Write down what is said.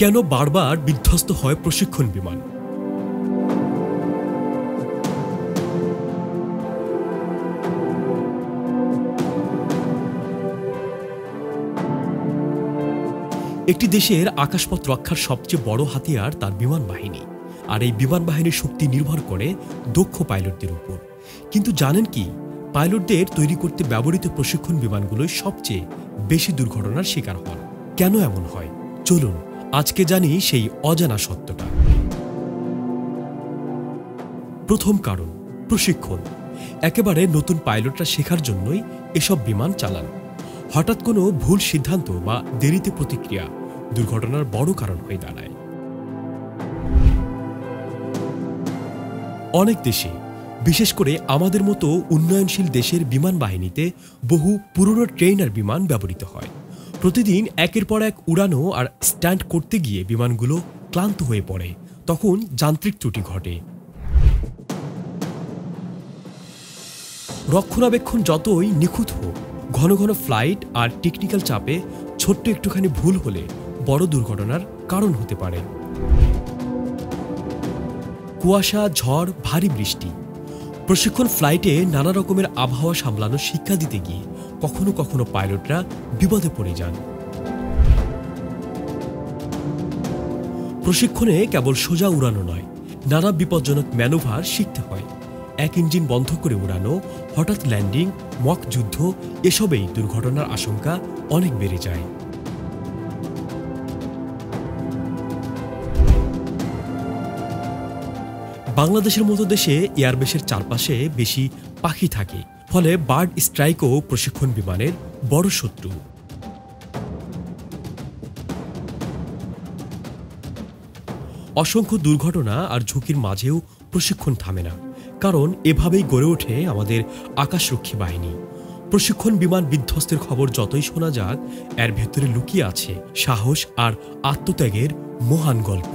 কেন বারবার বিধ্বস্ত হয় প্রশিক্ষণ বিমান? একটি দেশের আকাশপথ রক্ষার সবচেয়ে বড় হাতিয়ার তার বিমান বাহিনী, আর এই বিমান বাহিনীর শক্তি নির্ভর করে দক্ষ পাইলটদের উপর। কিন্তু জানেন কি, পাইলটদের তৈরি করতে ব্যবহৃত প্রশিক্ষণ বিমানগুলোই সবচেয়ে বেশি দুর্ঘটনার শিকার হন। কেন এমন হয়? চলুন আজকে জানি সেই অজানা সত্যটা। প্রথম কারণ, প্রশিক্ষণ। একেবারে নতুন পাইলটরা শেখার জন্যই এসব বিমান চালান। হঠাৎ কোনো ভুল সিদ্ধান্ত বা দেরিতে প্রতিক্রিয়া দুর্ঘটনার বড় কারণ হয়ে দাঁড়ায়। অনেক দেশে, বিশেষ করে আমাদের মতো উন্নয়নশীল দেশের বিমান বাহিনীতে বহু পুরনো ট্রেনার বিমান ব্যবহৃত হয়। প্রতিদিন একের পর এক উড়ানো আর স্ট্যান্ড করতে গিয়ে বিমানগুলো ক্লান্ত হয়ে পড়ে। তখন যান্ত্রিক ত্রুটি ঘটে। রক্ষণাবেক্ষণ যতই নিখুঁত হোক, ঘন ঘন ফ্লাইট আর টেকনিক্যাল চাপে ছোট্ট একটুখানি ভুল হলে বড় দুর্ঘটনার কারণ হতে পারে। কুয়াশা, ঝড়, ভারী বৃষ্টি। প্রশিক্ষণ ফ্লাইটে নানা রকমের আবহাওয়া সামলানোর শিক্ষা দিতে গিয়ে কখনো কখনো পাইলটরা বিপদে পড়ে যান। প্রশিক্ষণে কেবল সোজা উড়ানো নয়, নানা বিপজ্জনক ম্যানুভার শিখতে হয়। এক ইঞ্জিন বন্ধ করে উড়ানো, হঠাৎ ল্যান্ডিং, মক যুদ্ধ, এসবেই দুর্ঘটনার আশঙ্কা অনেক বেড়ে যায়। বাংলাদেশের মতো দেশে এয়ারবেসের চারপাশে বেশি পাখি থাকে, ফলে বার্ড স্ট্রাইকও প্রশিক্ষণ বিমানের বড় শত্রু। অসংখ্য দুর্ঘটনা আর ঝুঁকির মাঝেও প্রশিক্ষণ থামে না, কারণ এভাবেই গড়ে ওঠে আমাদের আকাশরক্ষী বাহিনী। প্রশিক্ষণ বিমান বিধ্বস্তের খবর যতই শোনা যাক, এর ভেতরে লুকিয়ে আছে সাহস আর আত্মত্যাগের মহান গল্প।